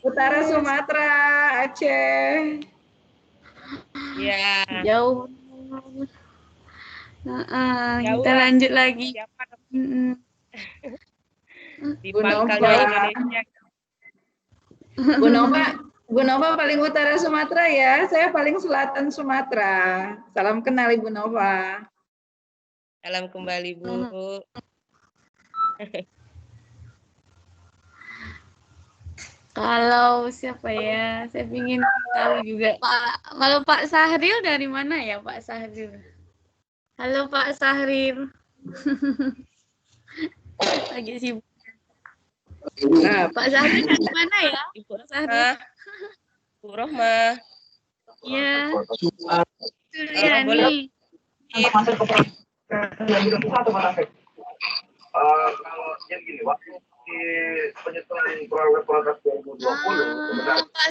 Utara Sumatera, Aceh. Ya. Jauh. Kita lanjut lagi. Di Bu pangkalnya Nova. Indonesia. Bu Nova paling utara Sumatera ya, saya paling selatan Sumatera. Salam kenal Ibu Nova. Salam kembali Bu. Kalau siapa ya, saya ingin tahu juga. Kalau Pak Sahril dari mana ya Pak Sahril? Halo Pak Sahril. Lagi sibuk. Pak Sahril dari mana ya? Ibu Rohmah. Bu Rohmah. Iya. Boleh. Kalau yang gini, waktu di penyesuaian program 2020, Pak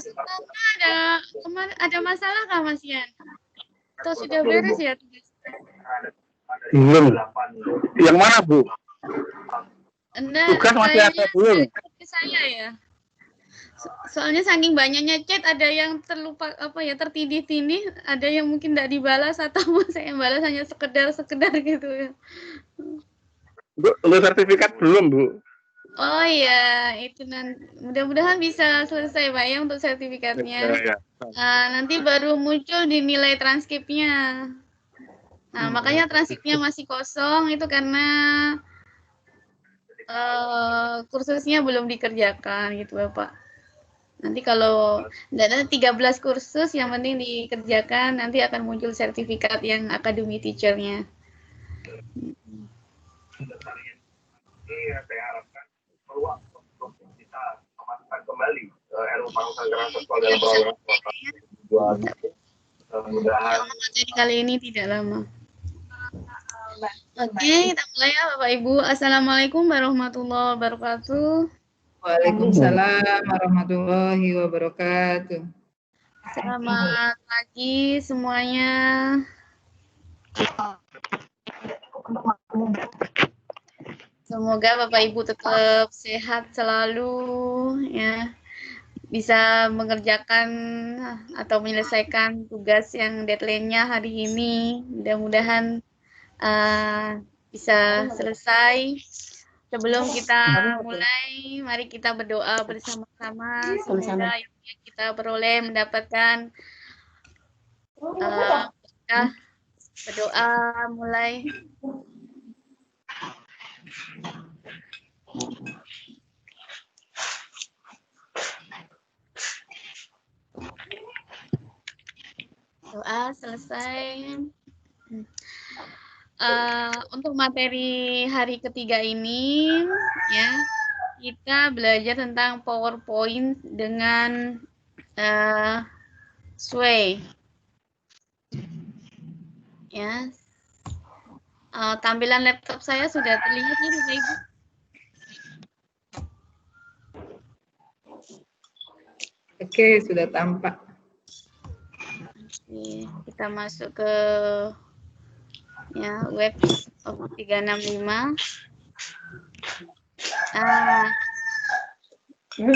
Sutarno ada masalah kah Mas Yan? Atau sudah beres ya tugasnya? belum. Yang mana Bu? Tugas masih ada belum? Ke saya ya. Soalnya saking banyaknya chat, ada yang terlupa tertindih-tindih, ada yang mungkin tidak dibalas atau saya balas hanya sekedar gitu ya. Bu, lu sertifikat belum Bu? Oh iya, itu nanti mudah-mudahan bisa selesai Pak ya untuk sertifikatnya. Ya. Nanti baru muncul di nilai transkripnya. Nah, makanya transkripnya masih kosong itu karena kursusnya belum dikerjakan gitu Bapak. Nanti kalau ada 13 kursus yang penting dikerjakan, nanti akan muncul sertifikat yang academy teacher-nya. Iya, saya harapkan peluang untuk kita memasukkan kembali RUU Pangkalan Kerasa dalam program mudah-mudahan materi kali ini tidak lama. Oke, kita mulai ya Bapak Ibu. Assalamualaikum warahmatullahi wabarakatuh. Waalaikumsalam warahmatullahi wabarakatuh. Selamat pagi semuanya. Semoga Bapak Ibu tetap sehat selalu ya. Bisa mengerjakan atau menyelesaikan tugas yang deadline-nya hari ini. Mudah-mudahan bisa selesai. Sebelum kita mulai, mari kita berdoa bersama-sama. Semoga yang kita peroleh mendapatkan kita berdoa mulai. Doa selesai. Untuk materi hari ketiga ini ya, kita belajar tentang PowerPoint dengan Sway. Ya. Tampilan laptop saya sudah terlihat nih Bapak Ibu. Oke, sudah tampak. Oke, kita masuk ke ya web of 365. Ini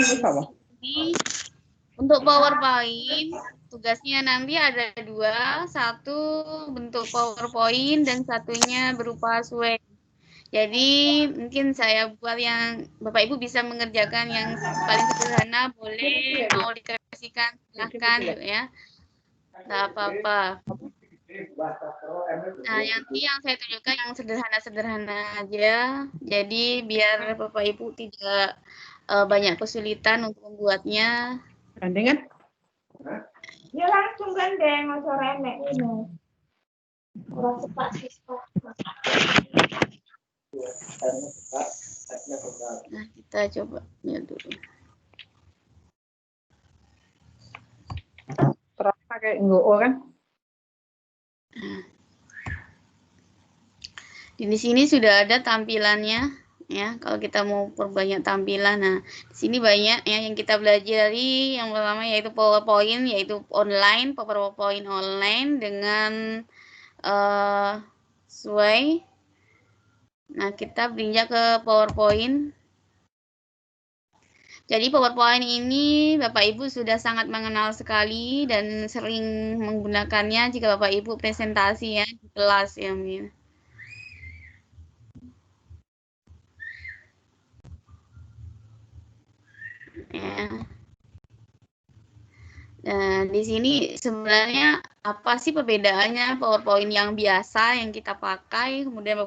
untuk PowerPoint tugasnya nanti ada dua, satu bentuk PowerPoint dan satunya berupa Sway. Jadi mungkin saya buat yang Bapak Ibu bisa mengerjakan yang paling sederhana, boleh mau dikasihkan silahkan gitu ya, nggak apa-apa. Nah, yang saya tunjukkan yang sederhana-sederhana aja. Jadi biar Bapak Ibu tidak banyak kesulitan untuk membuatnya. Gandengan? Ya langsung gandeng, ojo renek ini. Kurang cepat siswa. Nah, kita coba lihat dulu. Terus pakai NGO kan? Di sini sudah ada tampilannya ya. Kalau kita mau perbanyak tampilan, nah di sini banyak ya yang kita pelajari. Yang pertama yaitu PowerPoint, yaitu PowerPoint online dengan Sway. Nah, kita berinjak ke PowerPoint. Jadi PowerPoint ini Bapak Ibu sudah sangat mengenal sekali dan sering menggunakannya jika Bapak Ibu presentasi ya di kelas ya. Ya. Nah, di sini sebenarnya apa sih perbedaannya PowerPoint yang biasa yang kita pakai, kemudian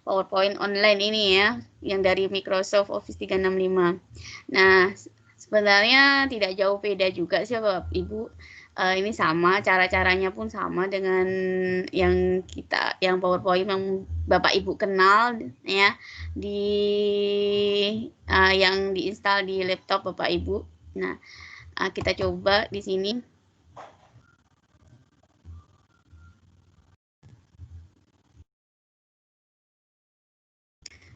PowerPoint online ini ya, yang dari Microsoft Office 365. Nah, sebenarnya tidak jauh beda juga sih Bapak Ibu. Ini sama, cara-caranya pun sama dengan yang PowerPoint yang Bapak Ibu kenal ya, yang diinstal di laptop Bapak Ibu. Nah, kita coba di sini.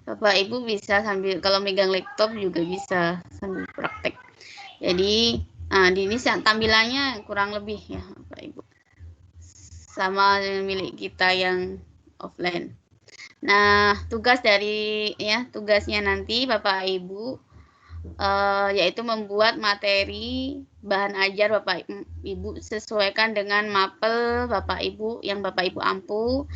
Bapak Ibu bisa sambil, kalau megang laptop juga bisa sambil praktek. Jadi di ini tampilannya kurang lebih ya Bapak Ibu, sama milik kita yang offline. Nah, tugasnya nanti Bapak Ibu yaitu membuat materi bahan ajar Bapak Ibu sesuaikan dengan mapel Bapak Ibu yang Bapak Ibu ampu.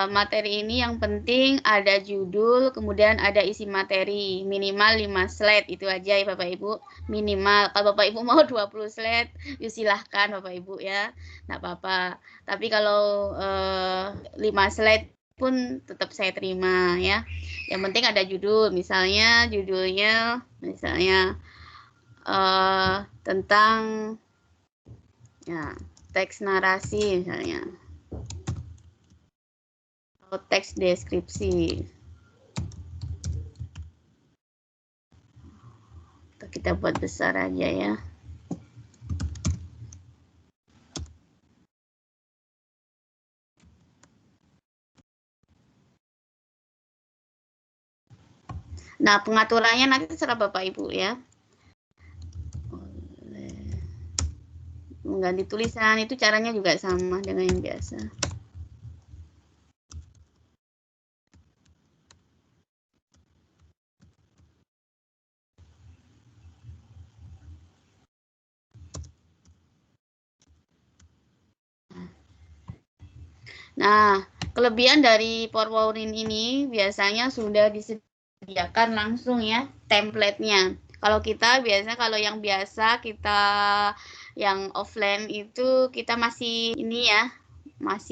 Materi ini yang penting ada judul, kemudian ada isi materi, minimal 5 slide, itu aja ya Bapak Ibu, minimal. Kalau Bapak Ibu mau 20 slide, ya silahkan Bapak Ibu ya, nggak apa-apa. Tapi kalau 5 slide pun tetap saya terima ya. Yang penting ada judul, judulnya tentang ya teks narasi misalnya, atau teks deskripsi. Kita buat besar aja ya. Nah, pengaturannya nanti terserah Bapak Ibu ya. Mengganti tulisan itu caranya juga sama dengan yang biasa. Nah, kelebihan dari PowerPoint ini biasanya sudah disediakan langsung ya template-nya. Kalau yang biasa kita yang offline itu kita masih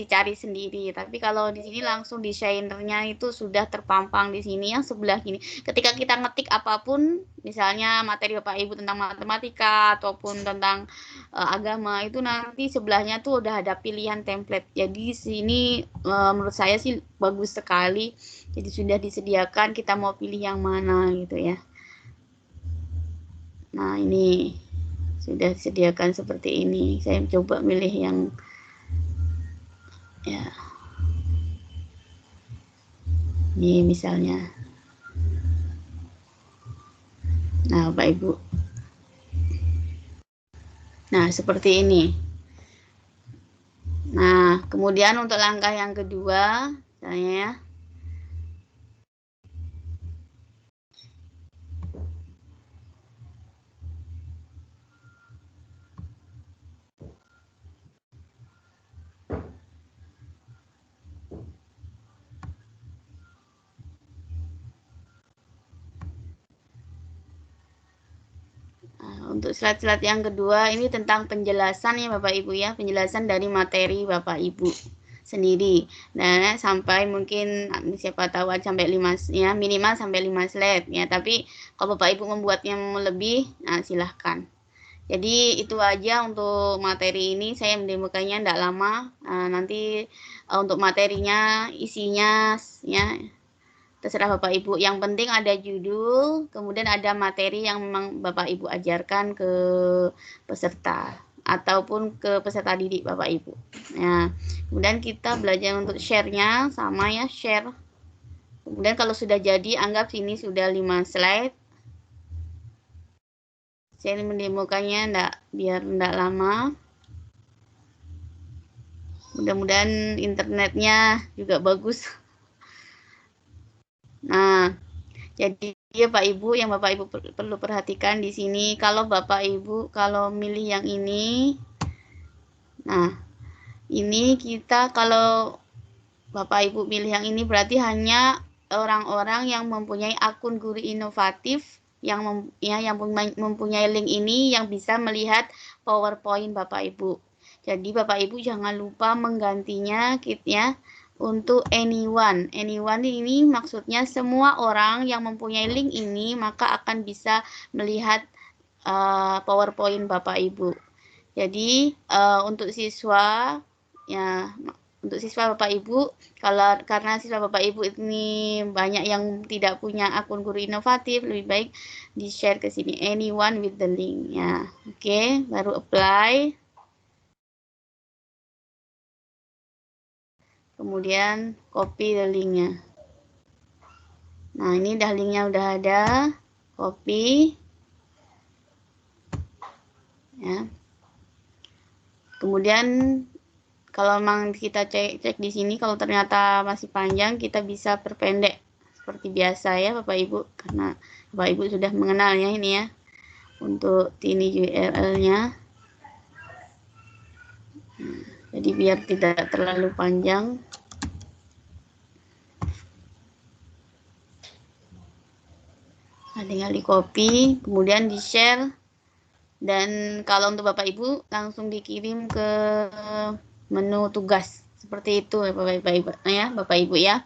cari sendiri. Tapi kalau di sini langsung desainernya itu sudah terpampang di sini yang sebelah kini. Ketika kita ngetik apapun, misalnya materi Bapak Ibu tentang matematika ataupun tentang agama, itu nanti sebelahnya tuh udah ada pilihan template. Jadi di sini menurut saya sih bagus sekali. Jadi sudah disediakan, kita mau pilih yang mana gitu ya. Nah, ini sudah disediakan seperti ini. Saya coba milih yang ya, ini misalnya. Nah, Bapak Ibu. Nah, seperti ini. Nah, kemudian untuk langkah yang kedua, misalnya ya. Untuk slide-slide yang kedua ini tentang penjelasan ya Bapak Ibu ya, penjelasan dari materi Bapak Ibu sendiri. Nah, sampai mungkin siapa tahu sampai 5 ya, minimal sampai 5 slide ya, tapi kalau Bapak Ibu membuatnya lebih, nah silahkan. Jadi itu aja untuk materi ini, saya mendemokannya tidak lama. Nanti untuk materinya, isinya ya terserah Bapak Ibu. Yang penting ada judul, kemudian ada materi yang memang Bapak Ibu ajarkan ke peserta ataupun ke peserta didik Bapak Ibu. Nah, kemudian kita belajar untuk share-nya, sama ya, share. Kemudian kalau sudah jadi, anggap sini sudah 5 slide. Saya mendemokannya biar enggak lama. Mudah-mudahan internetnya juga bagus. Nah, Jadi ya Bapak Ibu, yang Bapak Ibu perlu perhatikan di sini, kalau Bapak Ibu kalau milih yang ini, nah ini kita kalau Bapak Ibu pilih yang ini berarti hanya orang-orang yang mempunyai akun guru inovatif yang mempunyai link ini yang bisa melihat PowerPoint Bapak Ibu. Jadi Bapak Ibu jangan lupa menggantinya kitnya untuk anyone. Anyone ini maksudnya semua orang yang mempunyai link ini maka akan bisa melihat PowerPoint Bapak Ibu. Jadi untuk siswa ya, untuk siswa Bapak Ibu, karena siswa Bapak Ibu ini banyak yang tidak punya akun guru inovatif, lebih baik di-share ke sini anyone with the link ya. Oke, baru apply. Kemudian copy the linknya. Nah, ini dah linknya udah ada, copy. Ya. Kemudian kalau memang kita cek di sini, kalau ternyata masih panjang, kita bisa perpendek seperti biasa ya Bapak Ibu, karena Bapak Ibu sudah mengenalnya ini ya untuk ini URL-nya. Jadi biar tidak terlalu panjang. Nah, tinggal di copy, kemudian di share, dan kalau untuk Bapak Ibu langsung dikirim ke menu tugas seperti itu ya Bapak Ibu ya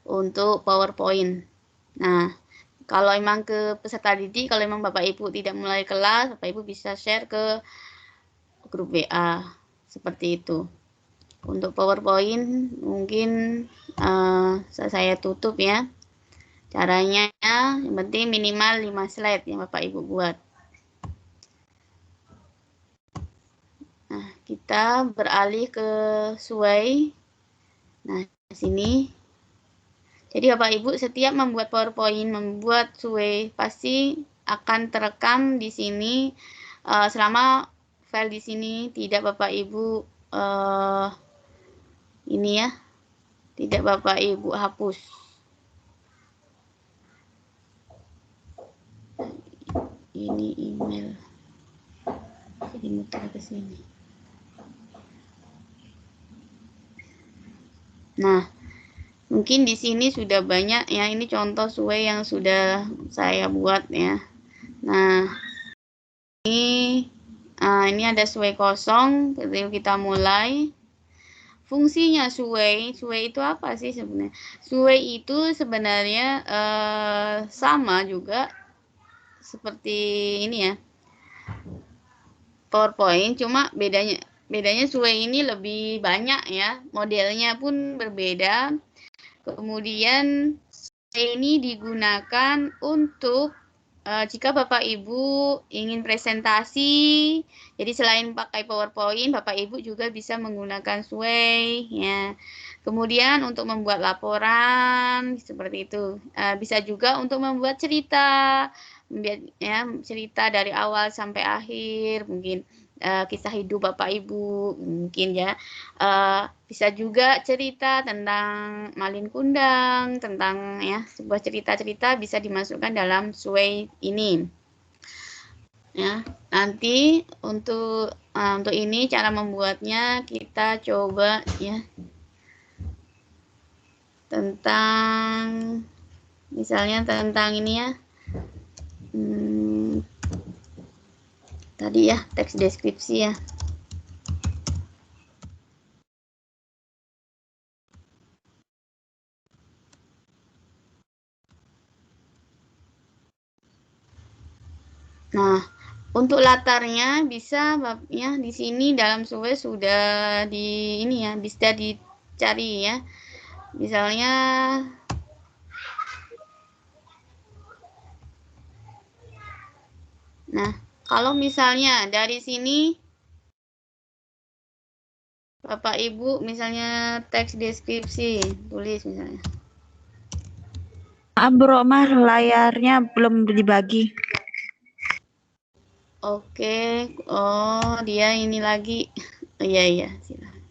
untuk PowerPoint. Nah, kalau memang ke peserta didik, kalau memang Bapak Ibu tidak mulai kelas, Bapak Ibu bisa share ke grup WA seperti itu. Untuk PowerPoint mungkin saya tutup ya. Caranya yang penting minimal 5 slide yang Bapak Ibu buat. Nah, kita beralih ke Sway. Nah, di sini. Jadi Bapak Ibu setiap membuat PowerPoint, membuat Sway pasti akan terekam di sini selama file di sini tidak Bapak Ibu ini ya, tidak Bapak Ibu hapus. Ini email. Jadi muter ke sini. Nah, mungkin di sini sudah banyak ya, ini contoh Sway yang sudah saya buat ya. Nah, ini ada Sway kosong, kita mulai. Fungsinya Sway itu apa sih sebenarnya? Sway itu sebenarnya sama juga seperti ini ya, PowerPoint, cuma bedanya Sway ini lebih banyak ya, modelnya pun berbeda. Kemudian ini digunakan untuk jika Bapak Ibu ingin presentasi, jadi selain pakai PowerPoint, Bapak Ibu juga bisa menggunakan Sway ya. Kemudian untuk membuat laporan seperti itu, bisa juga untuk membuat cerita, ya, cerita dari awal sampai akhir, mungkin kisah hidup Bapak Ibu mungkin ya, bisa juga cerita tentang Malin Kundang, tentang ya sebuah cerita-cerita bisa dimasukkan dalam Sway ini ya. Nanti untuk ini cara membuatnya kita coba ya, tentang misalnya tentang ini ya, tadi ya teks deskripsi ya. Nah, untuk latarnya bisa ya di sini dalam Sway sudah di ini ya, bisa dicari ya. Misalnya nah, kalau misalnya dari sini Bapak Ibu misalnya teks deskripsi, tulis misalnya. Bro Mah, layarnya belum dibagi. Oke, oh dia ini lagi. Iya, silakan.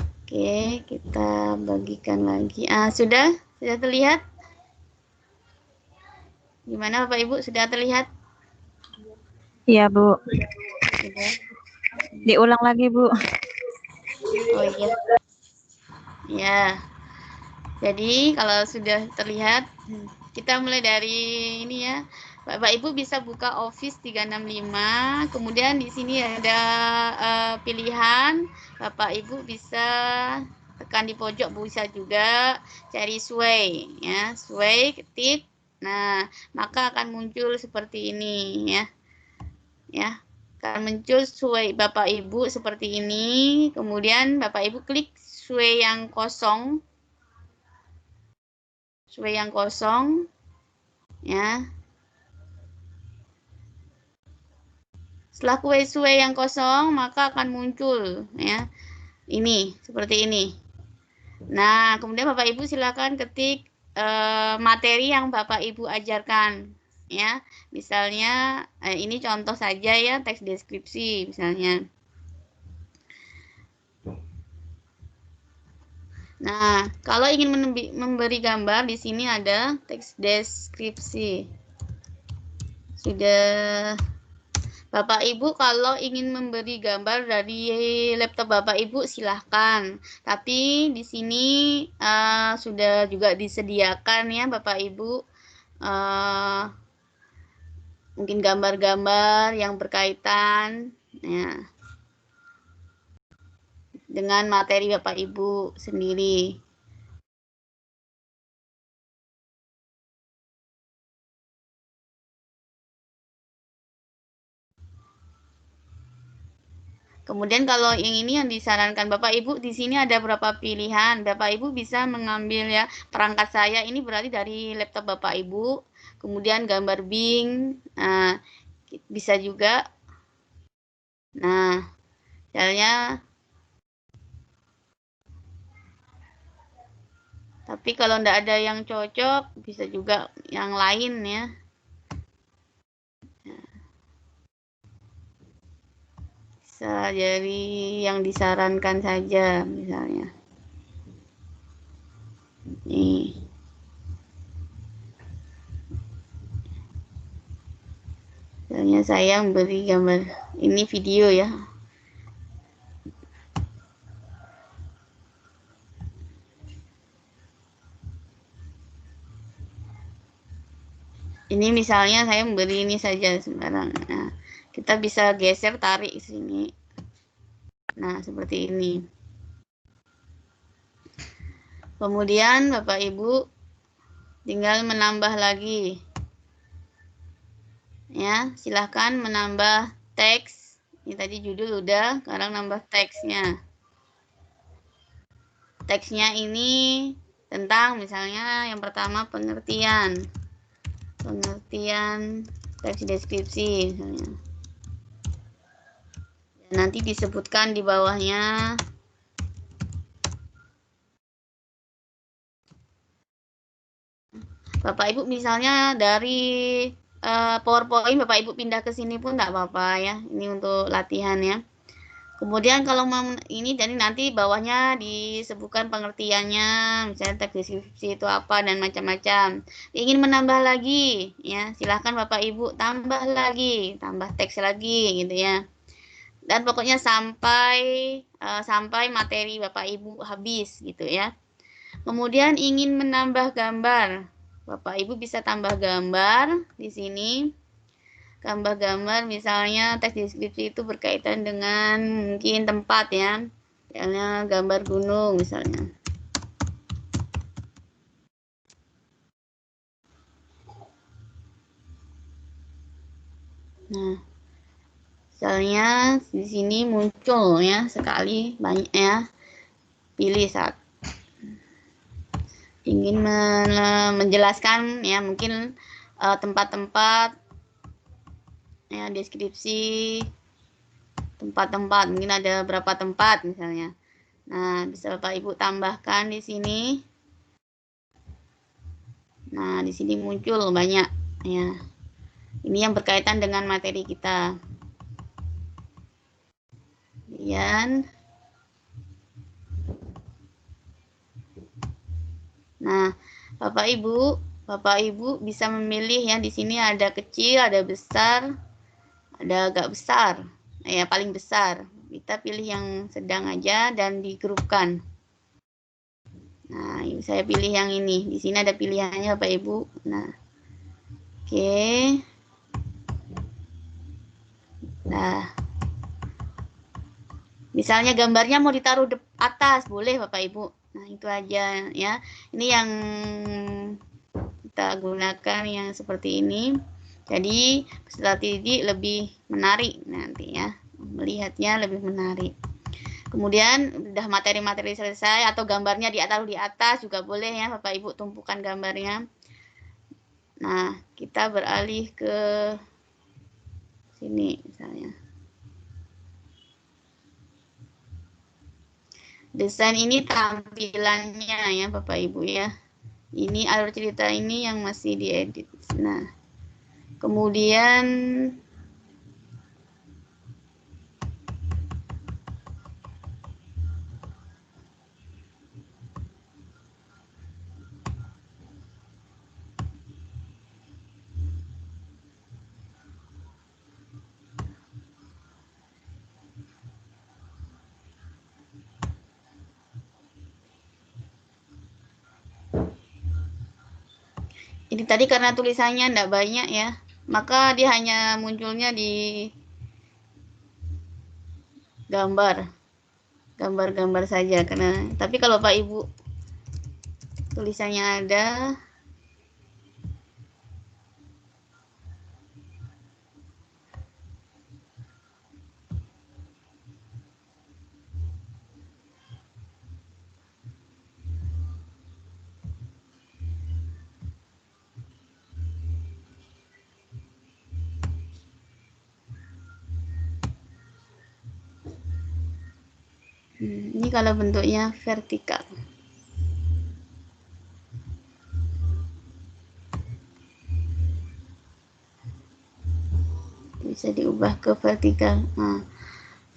Oke, kita bagikan lagi. Sudah terlihat? Gimana Bapak Ibu, sudah terlihat? Iya, Bu. Sudah. Diulang lagi, Bu. Oh iya. Ya. Jadi kalau sudah terlihat, kita mulai dari ini ya. Bapak Ibu bisa buka Office 365. Kemudian di sini ada pilihan. Bapak Ibu bisa tekan di pojok, bisa juga cari Sway ya. Sway ketik. Nah, maka akan muncul seperti ini ya. Ya. Akan muncul Sway Bapak Ibu seperti ini. Kemudian Bapak Ibu klik Sway yang kosong. Sway yang kosong ya. Setelah kue-kue yang kosong maka akan muncul ya. Ini seperti ini. Nah, kemudian Bapak Ibu silakan ketik materi yang Bapak Ibu ajarkan ya. Misalnya ini contoh saja ya, teks deskripsi misalnya. Nah, kalau ingin memberi gambar di sini ada teks deskripsi. Sudah. Bapak Ibu kalau ingin memberi gambar dari laptop Bapak Ibu silahkan. Tapi di sini sudah juga disediakan ya Bapak Ibu. Mungkin gambar-gambar yang berkaitan ya, dengan materi Bapak Ibu sendiri. Kemudian kalau yang ini yang disarankan Bapak Ibu, di sini ada beberapa pilihan. Bapak Ibu bisa mengambil ya, perangkat saya ini berarti dari laptop Bapak Ibu. Kemudian gambar Bing, nah, bisa juga. Nah, caranya. Tapi kalau tidak ada yang cocok, bisa juga yang lain ya. Bisa jadi yang disarankan saja misalnya. Nih. Misalnya saya memberi gambar, ini video ya. Ini misalnya saya memberi ini saja sembarang. Nah, kita bisa geser, tarik sini. Nah, seperti ini. Kemudian Bapak Ibu tinggal menambah lagi. Ya, silahkan menambah teks. Ini tadi judul udah, sekarang nambah teksnya. Teksnya ini tentang misalnya yang pertama pengertian teks deskripsi misalnya. Dan nanti disebutkan di bawahnya Bapak Ibu misalnya dari PowerPoint Bapak Ibu pindah ke sini pun tidak apa-apa ya. Ini untuk latihan ya. Kemudian kalau mau ini jadi nanti bawahnya disebutkan pengertiannya, misalnya teks deskripsi itu apa dan macam-macam. Ingin menambah lagi ya, silahkan Bapak Ibu tambah lagi, tambah teks lagi gitu ya. Dan pokoknya sampai materi Bapak Ibu habis gitu ya. Kemudian ingin menambah gambar. Bapak Ibu bisa tambah gambar di sini. Gambar-gambar misalnya teks deskripsi itu berkaitan dengan mungkin tempat ya. Misalnya gambar gunung misalnya. Nah, misalnya di sini muncul ya sekali banyak ya. Pilih saat ingin menjelaskan ya mungkin tempat-tempat ya, deskripsi tempat-tempat, mungkin ada berapa tempat misalnya. Nah, bisa Bapak Ibu tambahkan di sini. Nah, di sini muncul banyak ya. Ini yang berkaitan dengan materi kita. Kemudian nah, Bapak Ibu Bapak Ibu bisa memilih ya, di sini ada kecil, ada besar, ada agak besar. Ya, paling besar. Kita pilih yang sedang aja dan digrupkan. Nah, saya pilih yang ini. Di sini ada pilihannya Bapak Ibu. Nah, oke. Nah, misalnya gambarnya mau ditaruh atas, boleh Bapak Ibu. Nah, itu aja ya. Ini yang kita gunakan yang seperti ini. Jadi, peserta didik lebih menarik nanti ya. Melihatnya lebih menarik. Kemudian udah materi-materi selesai atau gambarnya ditaruh di atas juga boleh ya Bapak Ibu, tumpukan gambarnya. Nah, kita beralih ke sini misalnya. Desain ini tampilannya ya Bapak Ibu ya. Ini alur cerita ini yang masih diedit. Nah, kemudian ini tadi karena tulisannya tidak banyak ya, maka dia hanya munculnya di gambar saja. Tapi kalau Pak Ibu tulisannya ada, ini kalau bentuknya vertikal. Bisa diubah ke vertikal. Nah,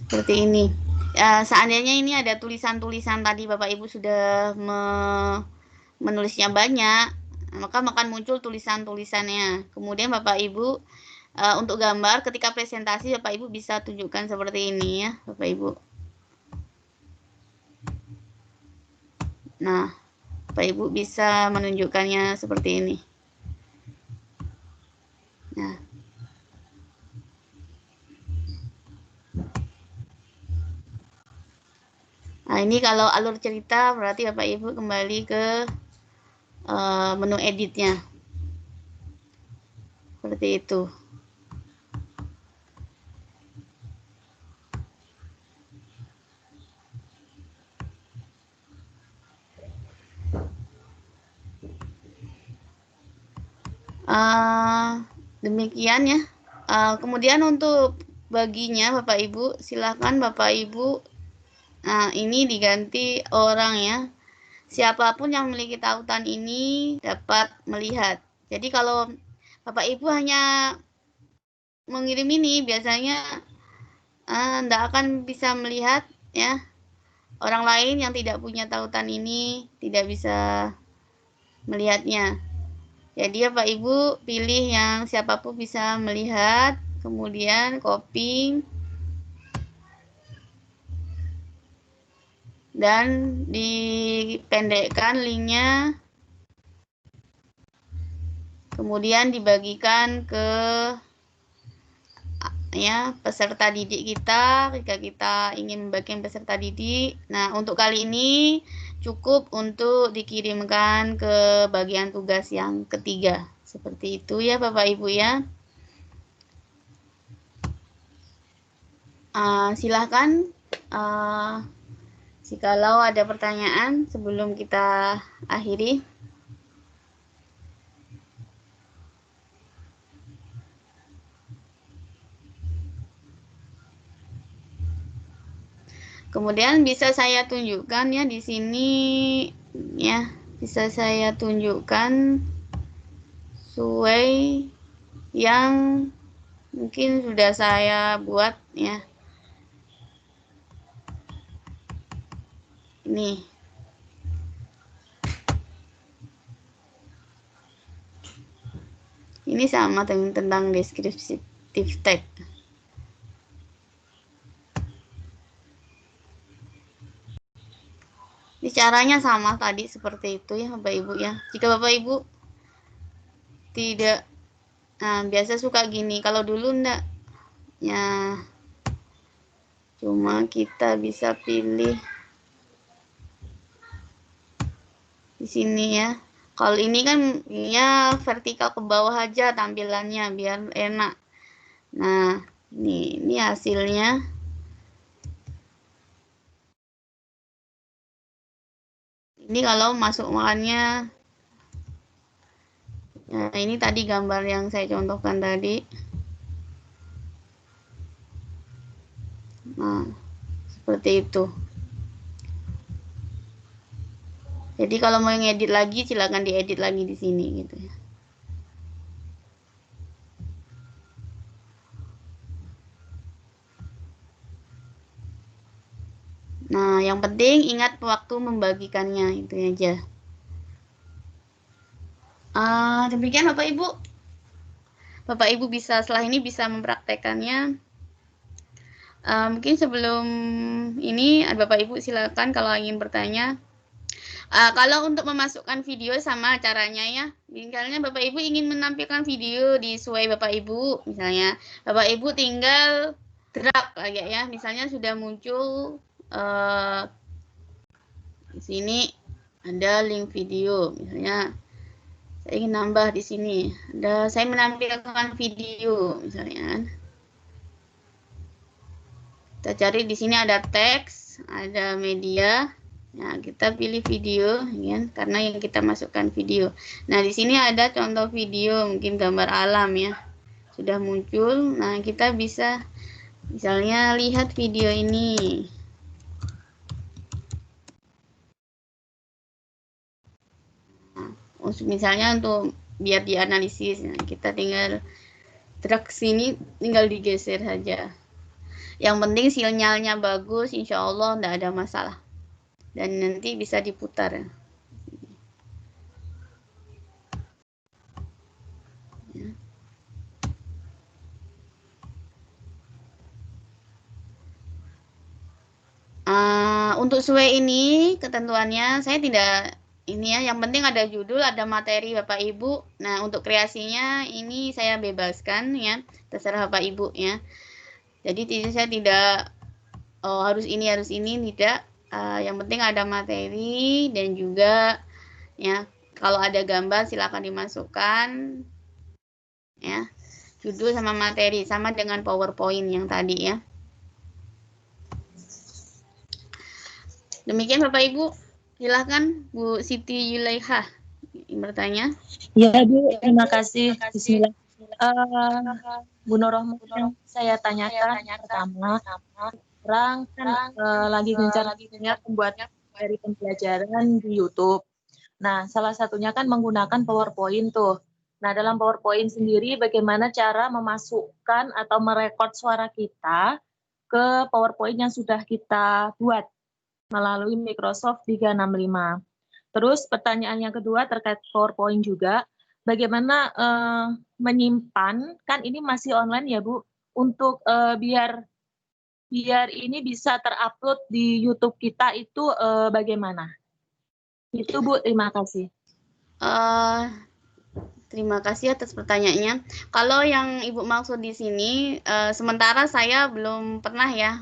seperti ini. Seandainya ini ada tulisan-tulisan tadi Bapak Ibu sudah menulisnya banyak, maka akan muncul tulisan-tulisannya. Kemudian Bapak Ibu untuk gambar ketika presentasi Bapak Ibu bisa tunjukkan seperti ini ya Bapak Ibu. Nah, Bapak Ibu bisa menunjukkannya seperti ini. Nah, ini kalau alur cerita berarti Bapak Ibu kembali ke menu editnya. Seperti itu. Demikian ya. Kemudian untuk baginya Bapak Ibu, silakan Bapak Ibu. Nah, ini diganti orang ya. Siapapun yang memiliki tautan ini dapat melihat. Jadi kalau Bapak Ibu hanya mengirim ini, biasanya tidak akan bisa melihat ya. Orang lain yang tidak punya tautan ini tidak bisa melihatnya. Jadi Bapak Ibu pilih yang siapapun bisa melihat, kemudian copy dan dipendekkan linknya, kemudian dibagikan ke ya peserta didik kita jika kita ingin membagikan peserta didik. Nah, untuk kali ini cukup untuk dikirimkan ke bagian tugas yang ketiga. Seperti itu ya Bapak Ibu ya. Silahkan jikalau ada pertanyaan sebelum kita akhiri. Kemudian bisa saya tunjukkan ya di sini ya, bisa saya tunjukkan sesuai yang mungkin sudah saya buat ya. Ini. Ini sama tentang descriptive text. Ini caranya sama tadi seperti itu ya Bapak Ibu ya. Jika Bapak Ibu tidak, nah biasa suka gini. Kalau dulu enggak, ya cuma kita bisa pilih di sini ya. Kalau ini kan ya vertikal ke bawah aja tampilannya biar enak. Nah, ini hasilnya. Ini kalau masuk makannya. Nah, ini tadi gambar yang saya contohkan tadi. Nah, seperti itu. Jadi kalau mau ngedit lagi, silakan diedit lagi di sini gitu ya. Nah, yang penting ingat waktu membagikannya itu aja. Demikian Bapak Ibu. Bapak Ibu bisa setelah ini bisa mempraktekannya. Mungkin sebelum ini Bapak Ibu silakan kalau ingin bertanya. Kalau untuk memasukkan video sama caranya ya. Misalnya Bapak Ibu ingin menampilkan video di sesuai Bapak Ibu, misalnya Bapak Ibu tinggal drag lagi ya. Misalnya sudah muncul di sini ada link video, misalnya saya ingin nambah di sini. Saya menampilkan video misalnya. Kita cari di sini ada teks, ada media. Nah, kita pilih video ya, karena yang kita masukkan video. Nah, di sini ada contoh video, mungkin gambar alam ya. Sudah muncul. Nah, kita bisa misalnya lihat video ini. Nah, misalnya untuk biar dianalisis, nah, kita tinggal drag sini, tinggal digeser saja. Yang penting sinyalnya bagus, insya Allah tidak ada masalah. Dan nanti bisa diputar. Ya. Untuk sesuai ini ketentuannya saya tidak ini ya, yang penting ada judul, ada materi Bapak Ibu. Nah, untuk kreasinya ini saya bebaskan ya, terserah Bapak Ibu ya. Jadi saya tidak harus ini tidak. Yang penting ada materi dan juga ya kalau ada gambar silakan dimasukkan ya, judul sama materi sama dengan PowerPoint yang tadi ya. Demikian Bapak Ibu, silakan Bu Siti Yulaiha bertanya. Ya Bu, terima kasih. Bismillah. Bu Nurrohman yang saya tanyakan pertama, orang kan lagi gencar membuat dari pembelajaran di YouTube. Nah, salah satunya kan menggunakan PowerPoint tuh. Nah, dalam PowerPoint sendiri bagaimana cara memasukkan atau merekod suara kita ke PowerPoint yang sudah kita buat melalui Microsoft 365. Terus pertanyaan yang kedua terkait PowerPoint juga, bagaimana menyimpan, kan ini masih online ya Bu, untuk biar ini bisa terupload di YouTube kita itu bagaimana? Itu Bu, terima kasih. Terima kasih atas pertanyaannya. Kalau yang Ibu maksud di sini, sementara saya belum pernah ya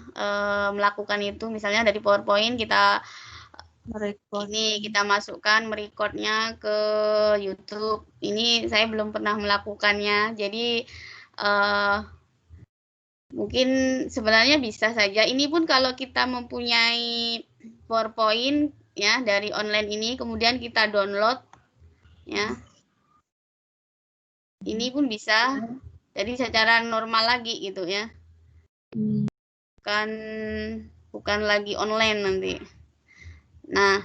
melakukan itu. Misalnya dari PowerPoint kita kita masukkan merecordnya ke YouTube. Ini saya belum pernah melakukannya. Jadi mungkin sebenarnya bisa saja. Ini pun kalau kita mempunyai PowerPoint ya dari online ini, kemudian kita download ya. Ini pun bisa. Jadi secara normal lagi gitu ya. Bukan lagi online nanti. Nah,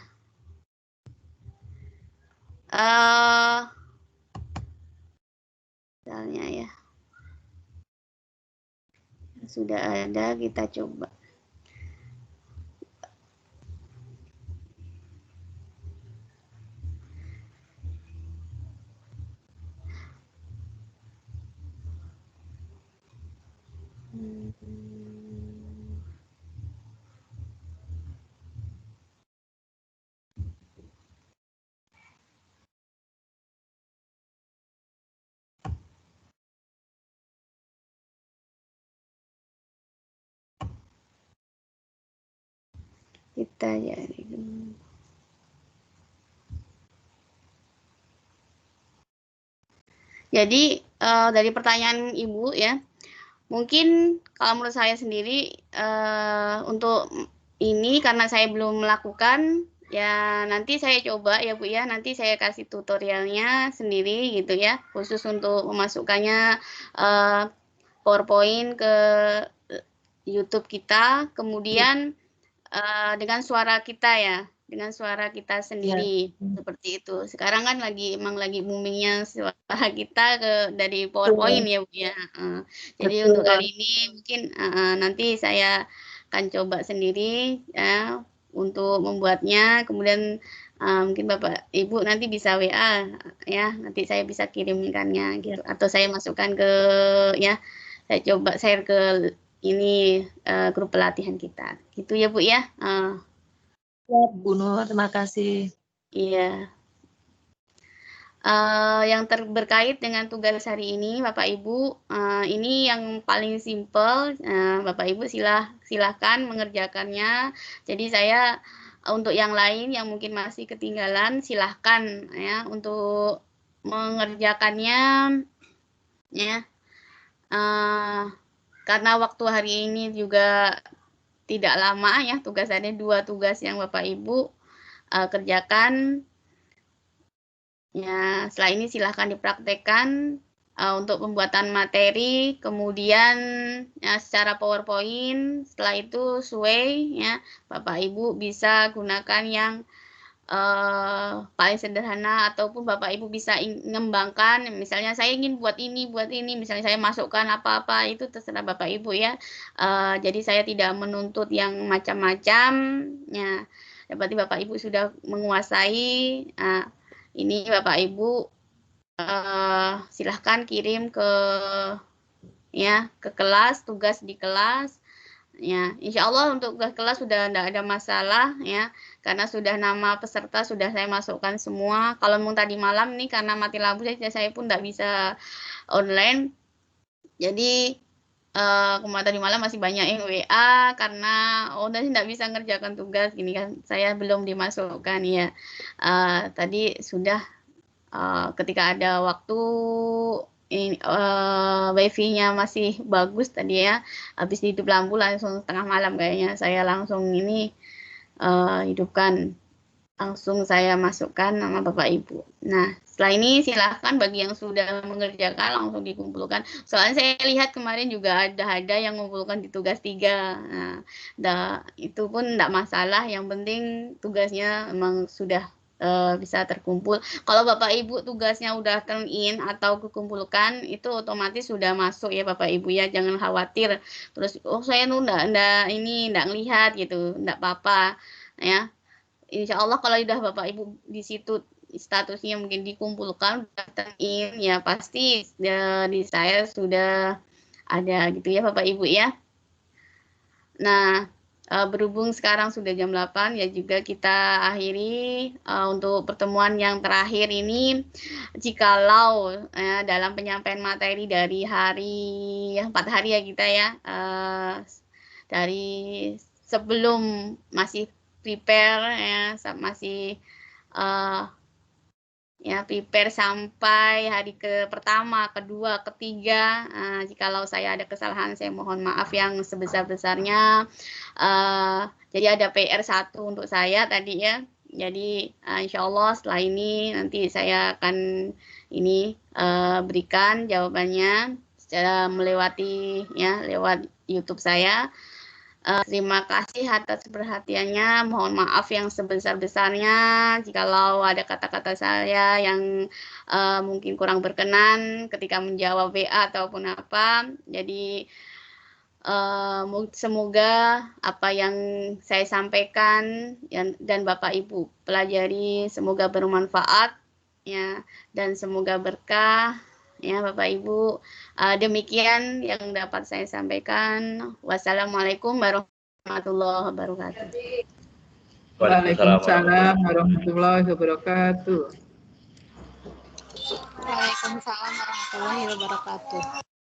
misalnya ya. Sudah ada, kita coba. Kita jadi. Jadi dari pertanyaan Ibu ya, mungkin kalau menurut saya sendiri untuk ini karena saya belum melakukan, ya nanti saya coba ya Bu ya, nanti saya kasih tutorialnya sendiri gitu ya, khusus untuk memasukkannya PowerPoint ke YouTube kita, kemudian dengan suara kita ya, dengan suara kita sendiri seperti itu. Sekarang kan emang lagi boomingnya suara kita dari PowerPoint ya Bu ya. Jadi untuk kali ini mungkin nanti saya akan coba sendiri ya untuk membuatnya. Kemudian mungkin Bapak Ibu nanti bisa WA ya, nanti saya bisa kirimkannya gitu. Atau saya masukkan ke ya, saya coba share ke ini grup pelatihan kita. Gitu ya Bu ya. Ya, Bu Nur, terima kasih. Iya. Yang berkait dengan tugas hari ini Bapak Ibu, ini yang paling simpel. Bapak Ibu silahkan mengerjakannya. Jadi saya untuk yang lain yang mungkin masih ketinggalan, silahkan ya untuk mengerjakannya ya. Karena waktu hari ini juga tidak lama ya, tugasannya 2 tugas yang Bapak Ibu kerjakan. Ya, setelah ini silahkan dipraktekkan untuk pembuatan materi, kemudian ya, secara PowerPoint, setelah itu Sway ya, Bapak Ibu bisa gunakan yang paling sederhana, ataupun Bapak Ibu bisa mengembangkan, misalnya saya ingin buat ini, misalnya saya masukkan apa-apa, itu terserah Bapak Ibu ya. Jadi saya tidak menuntut yang macam-macam ya. Berarti Bapak Ibu sudah menguasai. Ini Bapak Ibu silahkan kirim ke kelas, tugas di kelas. Ya, insya Allah untuk kelas sudah tidak ada masalah ya, karena sudah nama peserta sudah saya masukkan semua. Kalau mau tadi malam nih karena mati lampu saya pun tidak bisa online. Jadi kemarin tadi malam masih banyak yang WA karena udah tidak bisa ngerjakan tugas gini kan, saya belum dimasukkan ya. Tadi sudah ketika ada waktu wifi-nya masih bagus tadi ya, habis hidup lampu langsung tengah malam kayaknya saya langsung ini hidupkan, langsung saya masukkan nama Bapak Ibu. Nah setelah ini silahkan bagi yang sudah mengerjakan langsung dikumpulkan. Soalnya saya lihat kemarin juga ada yang mengumpulkan di tugas 3. Nah, itu pun tidak masalah, yang penting tugasnya memang sudah bisa terkumpul. Kalau Bapak Ibu tugasnya udah turn in atau kekumpulkan, itu otomatis sudah masuk ya Bapak Ibu ya, jangan khawatir. Terus saya tuh enggak ngelihat gitu, enggak apa-apa ya. Insya Allah kalau udah Bapak Ibu di situ statusnya mungkin dikumpulkan, udah turn in ya, pasti di saya sudah ada gitu ya Bapak Ibu ya. Nah, berhubung sekarang sudah jam 8 ya, juga kita akhiri untuk pertemuan yang terakhir ini. Jikalau dalam penyampaian materi dari 4 hari ya kita ya, dari sebelum masih prepare ya, masih prepare sampai hari pertama, kedua, ketiga. Jikalau saya ada kesalahan, saya mohon maaf yang sebesar-besarnya. Jadi ada PR 1 untuk saya tadi ya. Jadi insya Allah setelah ini nanti saya akan berikan jawabannya secara lewat YouTube saya. Terima kasih atas perhatiannya. Mohon maaf yang sebesar-besarnya jikalau ada kata-kata saya yang mungkin kurang berkenan ketika menjawab WA ataupun apa. Jadi semoga apa yang saya sampaikan dan Bapak Ibu pelajari semoga bermanfaat ya, dan semoga berkah Ya, Bapak Ibu, demikian yang dapat saya sampaikan. Wassalamualaikum warahmatullahi wabarakatuh. Waalaikumsalam warahmatullahi wabarakatuh. Waalaikumsalam warahmatullahi wabarakatuh.